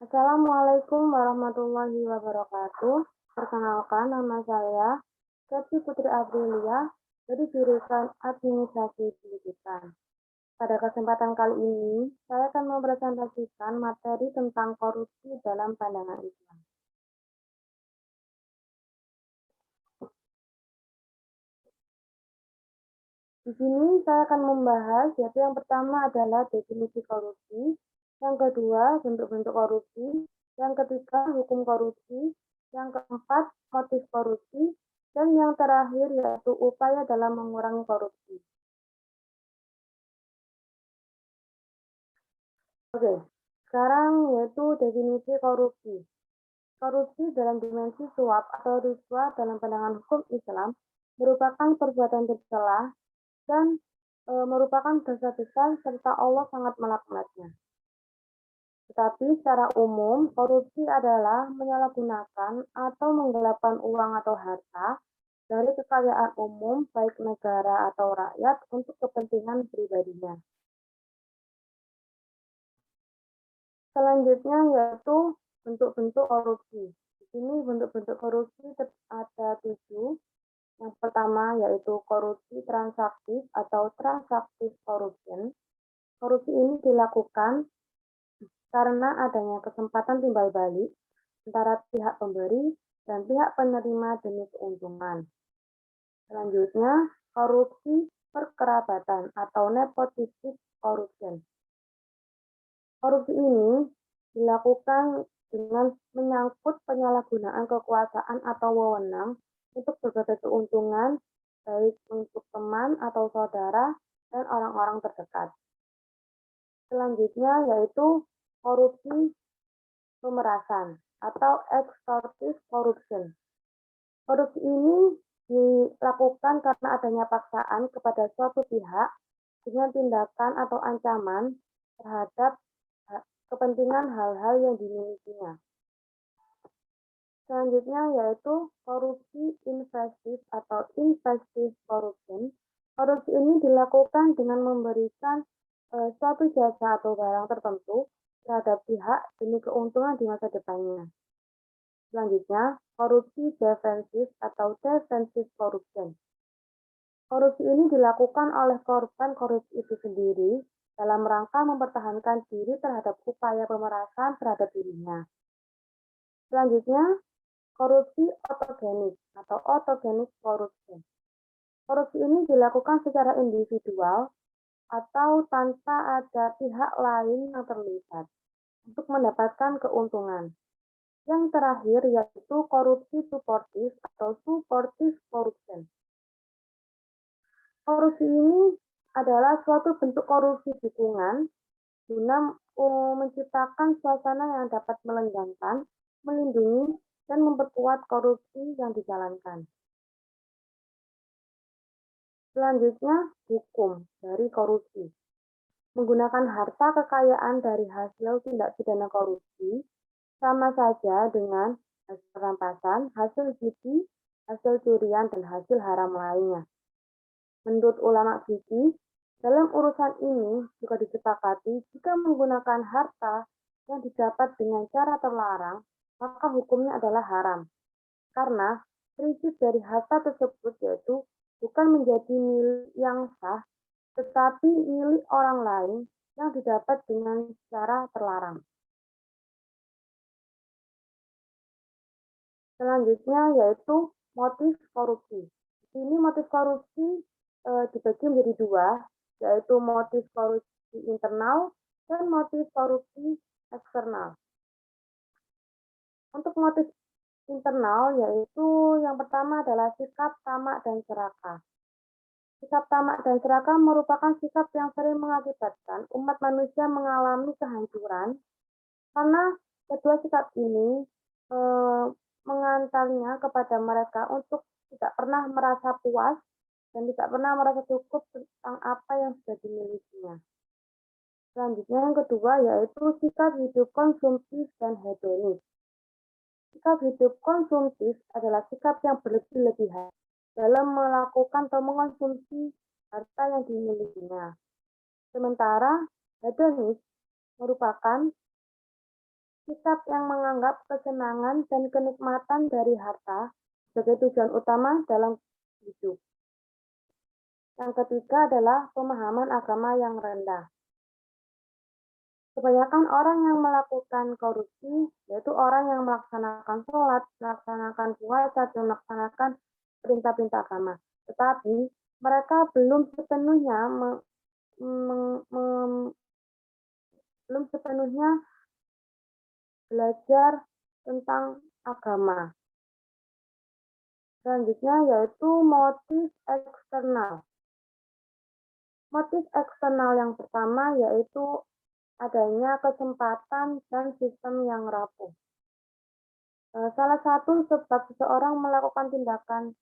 Assalamualaikum warahmatullahi wabarakatuh. Perkenalkan, nama saya Kety Putri Aprilia dari jurusan Administrasi Pendidikan. Pada kesempatan kali ini, saya akan mempresentasikan materi tentang korupsi dalam pandangan Islam. Di sini saya akan membahas, yaitu yang pertama adalah definisi korupsi, yang kedua bentuk-bentuk korupsi, yang ketiga hukum korupsi, yang keempat motif korupsi, dan yang terakhir yaitu upaya dalam mengurangi korupsi. Oke, sekarang yaitu definisi korupsi. Korupsi dalam dimensi suap atau riswa dalam pandangan hukum Islam merupakan perbuatan tercela dan merupakan dosa besar serta Allah sangat melaknatnya. Tetapi secara umum, korupsi adalah menyalahgunakan atau menggelapkan uang atau harta dari kekayaan umum, baik negara atau rakyat, untuk kepentingan pribadinya. Selanjutnya yaitu bentuk-bentuk korupsi. Di sini bentuk-bentuk korupsi ada 7. Yang pertama yaitu korupsi transaktif atau transaktif corruption. Korupsi ini dilakukan karena adanya kesempatan timbal balik antara pihak pemberi dan pihak penerima demi keuntungan. Selanjutnya, korupsi perkerabatan atau nepotistic corruption. Korupsi ini dilakukan dengan menyangkut penyalahgunaan kekuasaan atau wewenang untuk berbagai keuntungan, baik untuk teman atau saudara dan orang-orang terdekat. Selanjutnya yaitu korupsi pemerasan atau extortive corruption. Korupsi ini dilakukan karena adanya paksaan kepada suatu pihak dengan tindakan atau ancaman terhadap kepentingan hal-hal yang dimilikinya. Selanjutnya yaitu korupsi investif atau investive corruption. Korupsi ini dilakukan dengan memberikan suatu jasa atau barang tertentu terhadap pihak demi keuntungan di masa depannya. Selanjutnya, korupsi defensif atau defensive corruption. Korupsi ini dilakukan oleh korban korupsi itu sendiri dalam rangka mempertahankan diri terhadap upaya pemerasan terhadap dirinya. Selanjutnya, korupsi autogenik atau autogenic corruption. Korupsi ini dilakukan secara individual atau tanpa ada pihak lain yang terlibat untuk mendapatkan keuntungan. Yang terakhir yaitu korupsi suportif atau supportive corruption. Korupsi ini adalah suatu bentuk korupsi dukungan guna menciptakan suasana yang dapat melenggang, melindungi, dan memperkuat korupsi yang dijalankan. Selanjutnya, hukum dari korupsi. Menggunakan harta kekayaan dari hasil tindak pidana korupsi sama saja dengan hasil rampasan, hasil judi, hasil curian, dan hasil haram lainnya. Menurut ulama fikih, dalam urusan ini juga disepakati jika menggunakan harta yang didapat dengan cara terlarang, maka hukumnya adalah haram. Karena prinsip dari harta tersebut yaitu bukan menjadi milik yang sah, tetapi milik orang lain yang didapat dengan cara terlarang. Selanjutnya yaitu motif korupsi. Ini motif korupsi dibagi menjadi 2, yaitu motif korupsi internal dan motif korupsi eksternal. Untuk motif internal yaitu yang pertama adalah sikap tamak dan serakah. Sikap tamak dan serakah merupakan sikap yang sering mengakibatkan umat manusia mengalami kehancuran karena kedua sikap ini mengantarnya kepada mereka untuk tidak pernah merasa puas dan tidak pernah merasa cukup tentang apa yang sudah dimilikinya. Selanjutnya yang kedua yaitu sikap hidup konsumtif dan hedonis. Sikap hidup konsumtif adalah sikap yang berlebih-lebihan dalam melakukan atau mengonsumsi harta yang dimilikinya. Sementara hedonis merupakan sikap yang menganggap kesenangan dan kenikmatan dari harta sebagai tujuan utama dalam hidup. Yang ketiga adalah pemahaman agama yang rendah. Kebanyakan orang yang melakukan korupsi, yaitu orang yang melaksanakan sholat, melaksanakan puasa, dan melaksanakan perintah-perintah agama. Tetapi mereka belum sepenuhnya belajar tentang agama. Selanjutnya yaitu motif eksternal. Motif eksternal yang pertama yaitu adanya kesempatan dan sistem yang rapuh. Salah satu sebab seseorang melakukan tindakan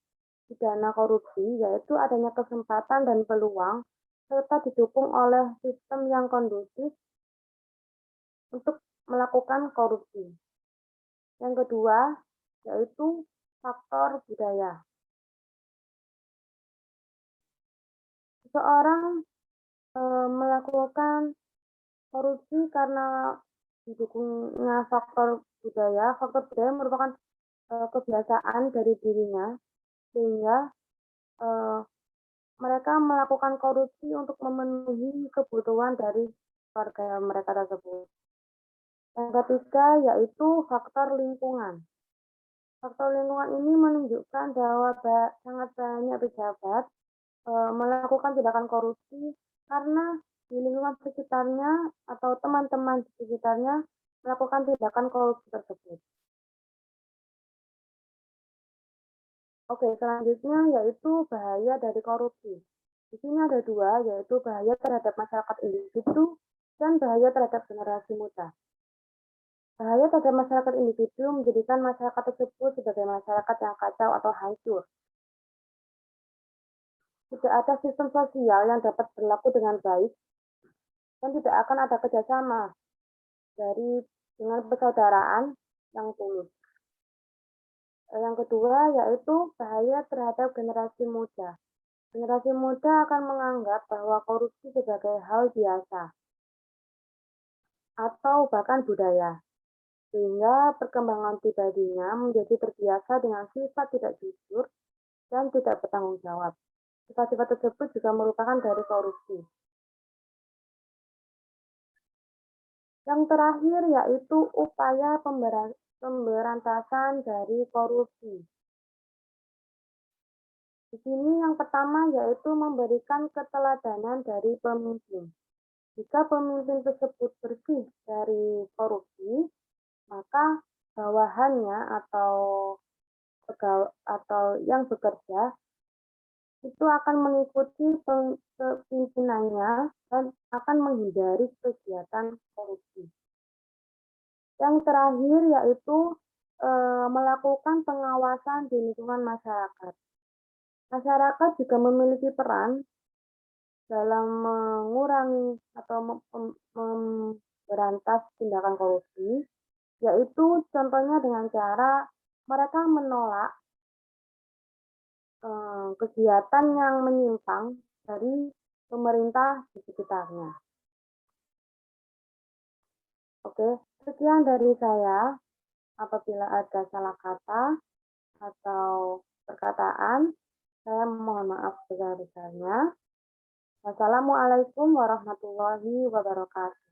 pidana korupsi yaitu adanya kesempatan dan peluang serta didukung oleh sistem yang kondusif untuk melakukan korupsi. Yang kedua yaitu faktor budaya. Seseorang melakukan korupsi karena didukungnya faktor budaya. Faktor budaya merupakan kebiasaan dari dirinya, sehingga mereka melakukan korupsi untuk memenuhi kebutuhan dari keluarga mereka tersebut. Yang ketiga yaitu faktor lingkungan. Faktor lingkungan ini menunjukkan bahwa sangat banyak pejabat melakukan tindakan korupsi karena di lingkungan sekitarnya atau teman-teman di sekitarnya melakukan tindakan korupsi tersebut. Oke, selanjutnya yaitu bahaya dari korupsi. Di sini ada dua, yaitu bahaya terhadap masyarakat individu dan bahaya terhadap generasi muda. Bahaya terhadap masyarakat individu menjadikan masyarakat tersebut sebagai masyarakat yang kacau atau hancur. Tidak ada sistem sosial yang dapat berlaku dengan baik dan tidak akan ada kerjasama dengan persaudaraan yang tulus. Yang kedua yaitu bahaya terhadap generasi muda. Generasi muda akan menganggap bahwa korupsi sebagai hal biasa atau bahkan budaya, sehingga perkembangan pribadinya menjadi terbiasa dengan sifat tidak jujur dan tidak bertanggung jawab. Sifat-sifat tersebut juga merupakan dari korupsi. Yang terakhir yaitu upaya pemberantasan dari korupsi. Di sini yang pertama yaitu memberikan keteladanan dari pemimpin. Jika pemimpin tersebut bersih dari korupsi, maka bawahannya atau yang bekerja itu akan mengikuti pimpinannya dan akan menghindari kegiatan korupsi. Yang terakhir yaitu melakukan pengawasan di lingkungan masyarakat. Masyarakat juga memiliki peran dalam mengurangi atau memberantas tindakan korupsi, yaitu contohnya dengan cara mereka menolak kegiatan yang menyimpang dari pemerintah di sekitarnya. Oke, sekian dari saya. Apabila ada salah kata atau perkataan, saya mohon maaf sebesar-besarnya. Wassalamualaikum warahmatullahi wabarakatuh.